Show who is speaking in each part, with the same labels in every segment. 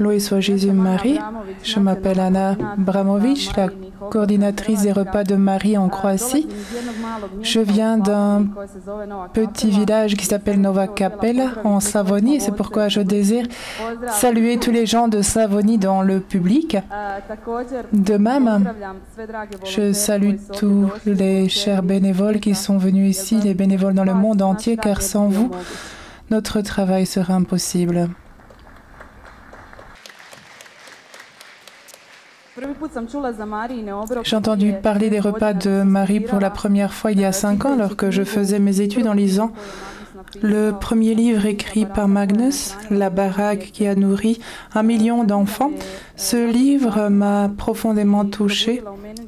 Speaker 1: Loué soit Jésus-Marie. Je m'appelle Anna Bramovic, la coordinatrice des repas de Marie en Croatie. Je viens d'un petit village qui s'appelle Nova Kapela en Slavonie. C'est pourquoi je désire saluer tous les gens de Slavonie dans le public. De même, je salue tous les chers bénévoles qui sont venus ici, les bénévoles dans le monde entier, car sans vous, notre travail serait impossible. J'ai entendu parler des repas de Marie pour la première fois il y a 5 ans, alors que je faisais mes études en lisant le premier livre écrit par Magnus, La baraque qui a nourri 1 million d'enfants. Ce livre m'a profondément touchée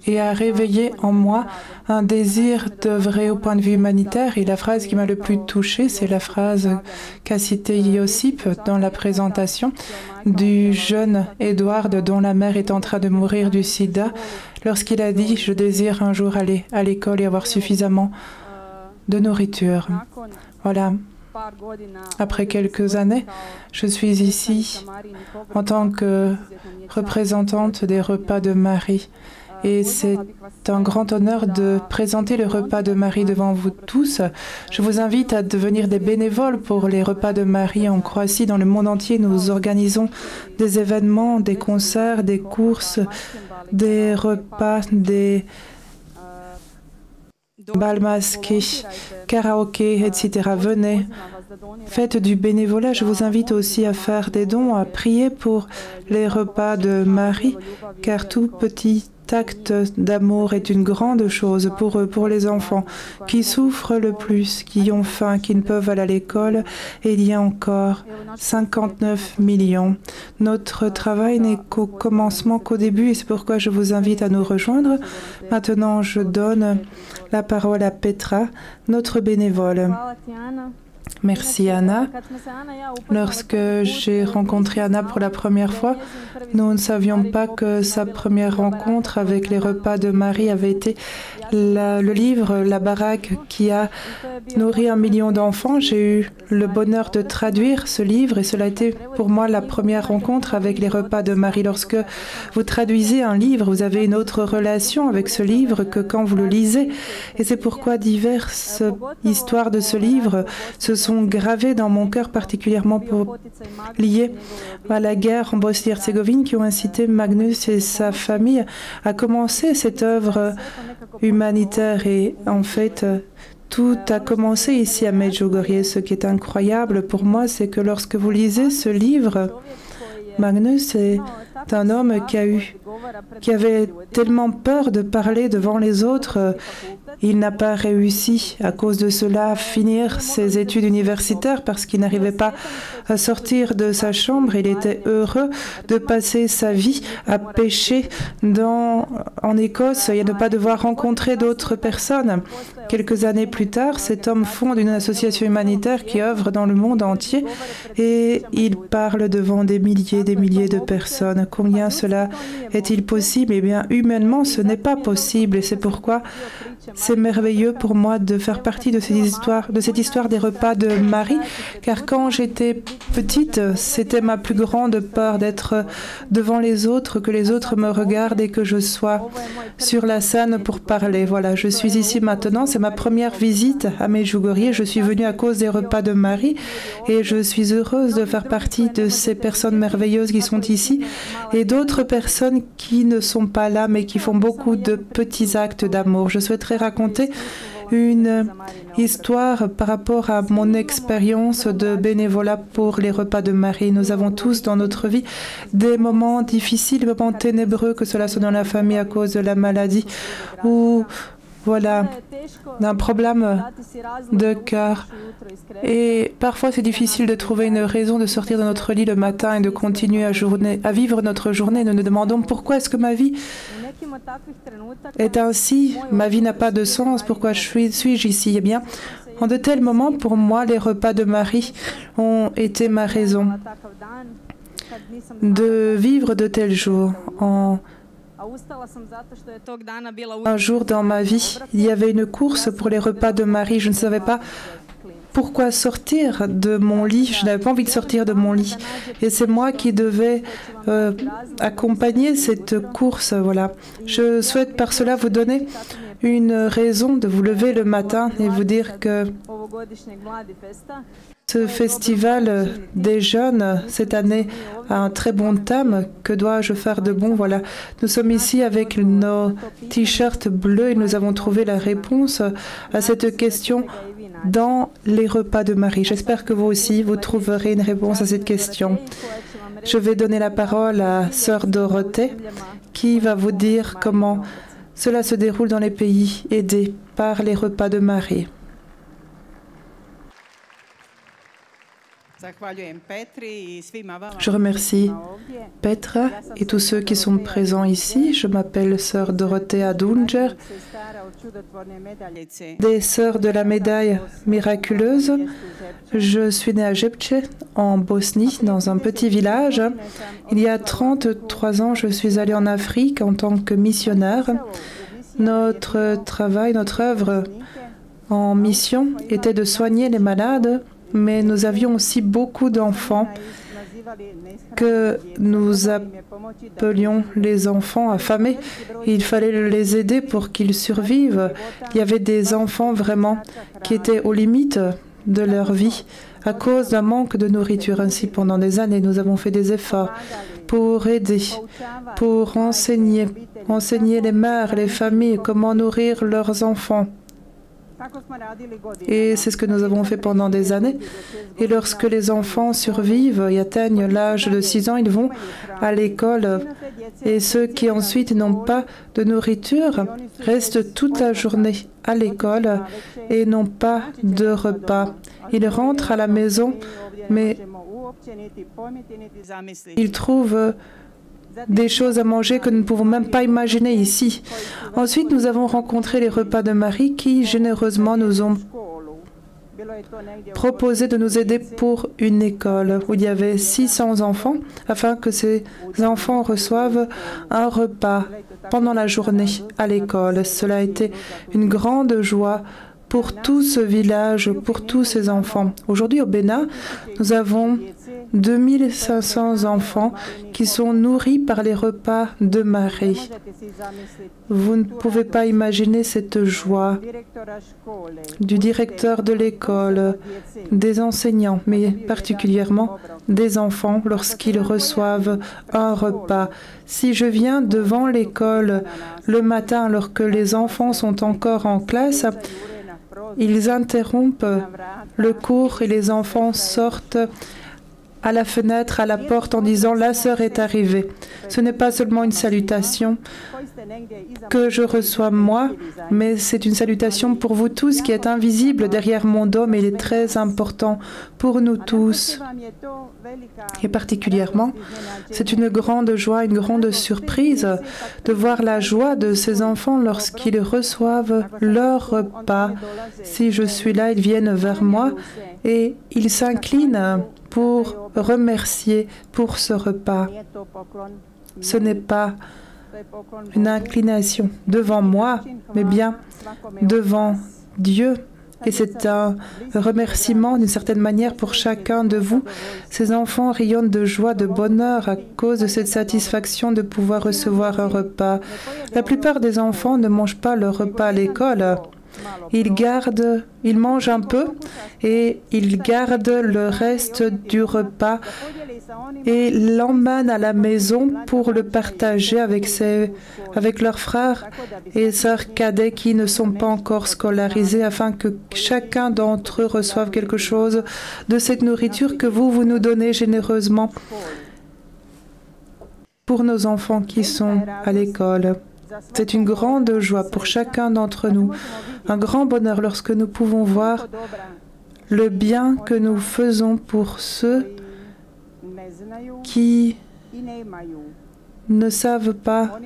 Speaker 1: et a réveillé en moi un désir d'œuvrer au point de vue humanitaire. Et la phrase qui m'a le plus touchée, c'est la phrase qu'a citée Josip dans la présentation du jeune Edward dont la mère est en train de mourir du sida, lorsqu'il a dit « Je désire un jour aller à l'école et avoir suffisamment de nourriture ». Voilà. Après quelques années, je suis ici en tant que représentante des repas de Marie. Et c'est un grand honneur de présenter le repas de Marie devant vous tous. Je vous invite à devenir des bénévoles pour les repas de Marie en Croatie. Dans le monde entier, nous organisons des événements, des concerts, des courses, des repas, des bals masqués, karaoké, etc. Venez, faites du bénévolat. Je vous invite aussi à faire des dons, à prier pour les repas de Marie, car tout petit acte d'amour est une grande chose pour eux, pour les enfants qui souffrent le plus, qui ont faim, qui ne peuvent aller à l'école. Et il y a encore 59 millions. Notre travail n'est qu'au commencement, qu'au début, et c'est pourquoi je vous invite à nous rejoindre. Maintenant, je donne la parole à Petra, notre bénévole. Merci Anna. Lorsque j'ai rencontré Anna pour la première fois, nous ne savions pas que sa première rencontre avec les repas de Marie avait été le livre La baraque qui a nourri 1 million d'enfants. J'ai eu le bonheur de traduire ce livre et cela a été pour moi la première rencontre avec les repas de Marie. Lorsque vous traduisez un livre, vous avez une autre relation avec ce livre que quand vous le lisez. Et c'est pourquoi diverses histoires de ce livre se sont gravées dans mon cœur, particulièrement liées à la guerre en Bosnie-Herzégovine, qui ont incité Magnus et sa famille à commencer cette œuvre humanitaire. Et en fait, tout a commencé ici à Medjugorje. Ce qui est incroyable pour moi, c'est que lorsque vous lisez ce livre, Magnus est un homme qui avait tellement peur de parler devant les autres. Il n'a pas réussi à cause de cela à finir ses études universitaires parce qu'il n'arrivait pas à sortir de sa chambre. Il était heureux de passer sa vie à pêcher en Écosse et à ne pas devoir rencontrer d'autres personnes. Quelques années plus tard, cet homme fonde une association humanitaire qui œuvre dans le monde entier et il parle devant des milliers de personnes. Combien cela est-il possible? Eh bien, humainement, ce n'est pas possible et c'est pourquoi c'est merveilleux pour moi de faire partie de cette histoire des repas de Marie, car quand j'étais petite, c'était ma plus grande peur d'être devant les autres, que les autres me regardent et que je sois sur la scène pour parler. Voilà, je suis ici maintenant, c'est ma première visite à Medjugorje. Je suis venue à cause des repas de Marie et je suis heureuse de faire partie de ces personnes merveilleuses qui sont ici et d'autres personnes qui ne sont pas là mais qui font beaucoup de petits actes d'amour. Je souhaiterais raconter une histoire par rapport à mon expérience de bénévolat pour les repas de Marie. Nous avons tous dans notre vie des moments difficiles, des moments ténébreux, que cela soit dans la famille à cause de la maladie ou voilà, d'un problème de cœur. Et parfois, c'est difficile de trouver une raison de sortir de notre lit le matin et de continuer à vivre notre journée. Nous nous demandons pourquoi est-ce que ma vie est ainsi, ma vie n'a pas de sens, pourquoi suis-je ici? Eh bien, en de tels moments, pour moi, les repas de Marie ont été ma raison de vivre de tels jours. Un jour dans ma vie, il y avait une course pour les repas de Marie. Je ne savais pas pourquoi sortir de mon lit. Je n'avais pas envie de sortir de mon lit. Et c'est moi qui devais accompagner cette course. Voilà. Je souhaite par cela vous donner une raison de vous lever le matin et vous dire que ce festival des jeunes, cette année, a un très bon thème. Que dois-je faire de bon? Voilà. Nous sommes ici avec nos t-shirts bleus et nous avons trouvé la réponse à cette question dans les repas de Marie. J'espère que vous aussi, vous trouverez une réponse à cette question. Je vais donner la parole à Sœur Dorothée qui va vous dire comment cela se déroule dans les pays aidés par les repas de Marie. Je remercie Petra et tous ceux qui sont présents ici. Je m'appelle Sœur Dorothée Adunger, des Sœurs de la médaille miraculeuse. Je suis née à Jepče, en Bosnie, dans un petit village. Il y a 33 ans, je suis allée en Afrique en tant que missionnaire. Notre travail, notre œuvre en mission était de soigner les malades, mais nous avions aussi beaucoup d'enfants que nous appelions les enfants affamés. Il fallait les aider pour qu'ils survivent. Il y avait des enfants vraiment qui étaient aux limites de leur vie à cause d'un manque de nourriture. Ainsi, pendant des années, nous avons fait des efforts pour aider, pour enseigner les mères, les familles, comment nourrir leurs enfants. Et c'est ce que nous avons fait pendant des années. Et lorsque les enfants survivent et atteignent l'âge de 6 ans, ils vont à l'école. Et ceux qui ensuite n'ont pas de nourriture restent toute la journée à l'école et n'ont pas de repas. Ils rentrent à la maison, mais ils trouvent des choses à manger que nous ne pouvons même pas imaginer ici. Ensuite, nous avons rencontré les repas de Marie qui, généreusement, nous ont proposé de nous aider pour une école où il y avait 600 enfants afin que ces enfants reçoivent un repas pendant la journée à l'école. Cela a été une grande joie pour tout ce village, pour tous ces enfants. Aujourd'hui, au Bénin, nous avons 2500 enfants qui sont nourris par les repas de Marie. Vous ne pouvez pas imaginer cette joie du directeur de l'école, des enseignants, mais particulièrement des enfants lorsqu'ils reçoivent un repas. Si je viens devant l'école le matin alors que les enfants sont encore en classe, ils interrompent le cours et les enfants sortent à la fenêtre, à la porte en disant « La sœur est arrivée ». Ce n'est pas seulement une salutation que je reçois moi, mais c'est une salutation pour vous tous qui êtes invisible derrière mon dos, mais il est très important pour nous tous. Et particulièrement, c'est une grande joie, une grande surprise de voir la joie de ces enfants lorsqu'ils reçoivent leur repas. Si je suis là, ils viennent vers moi et ils s'inclinent pour remercier pour ce repas. Ce n'est pas une inclination devant moi, mais bien devant Dieu. Et c'est un remerciement d'une certaine manière pour chacun de vous. Ces enfants rayonnent de joie, de bonheur à cause de cette satisfaction de pouvoir recevoir un repas. La plupart des enfants ne mangent pas leur repas à l'école. Ils mangent un peu et ils gardent le reste du repas et l'emmènent à la maison pour le partager avec leurs frères et sœurs cadets qui ne sont pas encore scolarisés afin que chacun d'entre eux reçoive quelque chose de cette nourriture que vous nous donnez généreusement pour nos enfants qui sont à l'école. C'est une grande joie pour chacun d'entre nous, un grand bonheur lorsque nous pouvons voir le bien que nous faisons pour ceux qui ne savent pas,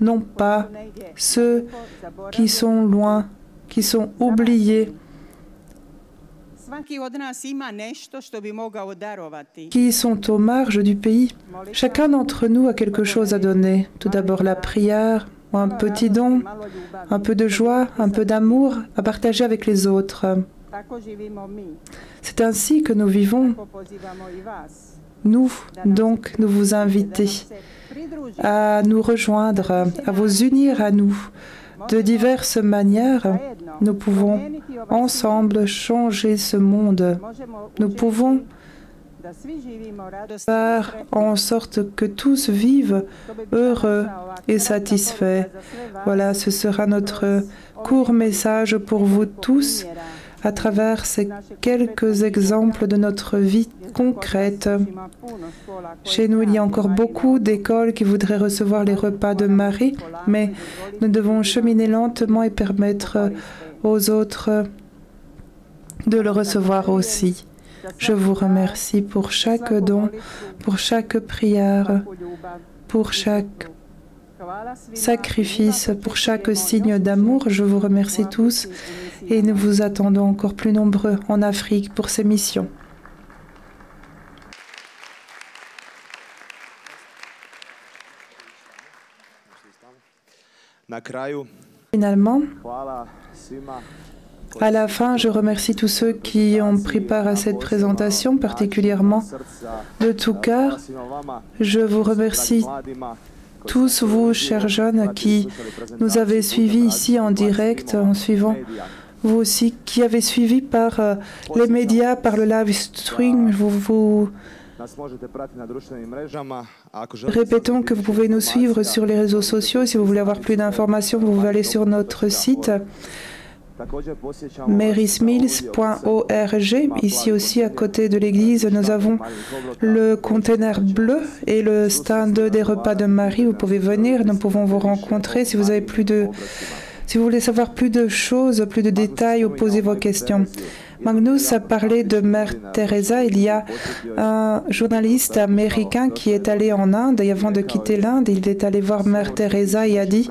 Speaker 1: non pas, ceux qui sont loin, qui sont oubliés, qui sont aux marges du pays. Chacun d'entre nous a quelque chose à donner. Tout d'abord la prière, un petit don, un peu de joie, un peu d'amour à partager avec les autres. C'est ainsi que nous vivons. Nous, donc, nous vous invitons à nous rejoindre, à vous unir à nous. De diverses manières, nous pouvons ensemble changer ce monde. Nous pouvons faire en sorte que tous vivent heureux et satisfaits. Voilà, ce sera notre court message pour vous tous à travers ces quelques exemples de notre vie concrète. Chez nous, il y a encore beaucoup d'écoles qui voudraient recevoir les repas de Marie, mais nous devons cheminer lentement et permettre aux autres de le recevoir aussi. Je vous remercie pour chaque don, pour chaque prière, pour chaque sacrifice, pour chaque signe d'amour. Je vous remercie tous et nous vous attendons encore plus nombreux en Afrique pour ces missions. Finalement, à la fin, je remercie tous ceux qui ont pris part à cette présentation, particulièrement de tout cœur. Je vous remercie tous vous, chers jeunes, qui nous avez suivis ici en direct, en suivant vous aussi, qui avez suivi par les médias, par le live stream. Répétons que vous pouvez nous suivre sur les réseaux sociaux. Si vous voulez avoir plus d'informations, vous pouvez aller sur notre site marysmills.org. Ici aussi, à côté de l'église, nous avons le container bleu et le stand des repas de Marie. Vous pouvez venir, nous pouvons vous rencontrer. Si vous avez si vous voulez savoir plus de choses, plus de détails, ou poser vos questions. Magnus a parlé de Mère Teresa. Il y a un journaliste américain qui est allé en Inde et avant de quitter l'Inde, il est allé voir Mère Teresa et a dit: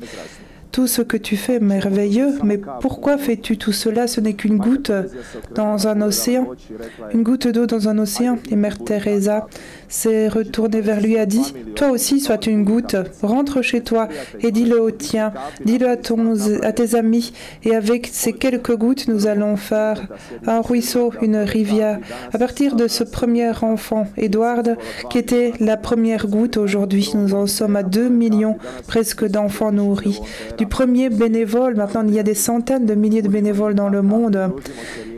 Speaker 1: tout ce que tu fais est merveilleux, mais pourquoi fais-tu tout cela? Ce n'est qu'une goutte dans un océan, une goutte d'eau dans un océan. Et Mère Teresa s'est retournée vers lui et a dit: toi aussi, sois une goutte, rentre chez toi et dis-le au tien, dis-le à tes amis. Et avec ces quelques gouttes, nous allons faire un ruisseau, une rivière. À partir de ce premier enfant, Edward, qui était la première goutte, aujourd'hui, nous en sommes à 2 millions presque d'enfants nourris. Du premier bénévole, maintenant il y a des centaines de milliers de bénévoles dans le monde.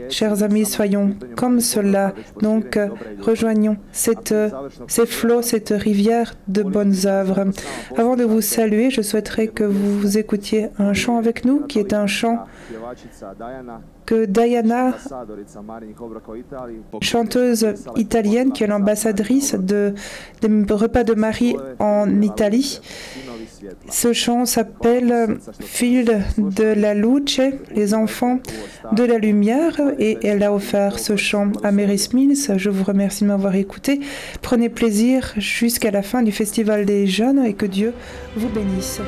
Speaker 1: Chers amis, soyons comme cela. Donc, rejoignons ces flots, cette rivière de bonnes œuvres. Avant de vous saluer, je souhaiterais que vous écoutiez un chant avec nous, qui est un chant que Diana, chanteuse italienne, qui est l'ambassadrice des repas de Marie en Italie. Ce chant s'appelle Figli della Luce, les enfants de la lumière, et elle a offert ce chant à Mary Mills. Je vous remercie de m'avoir écouté. Prenez plaisir jusqu'à la fin du Festival des Jeunes et que Dieu vous bénisse.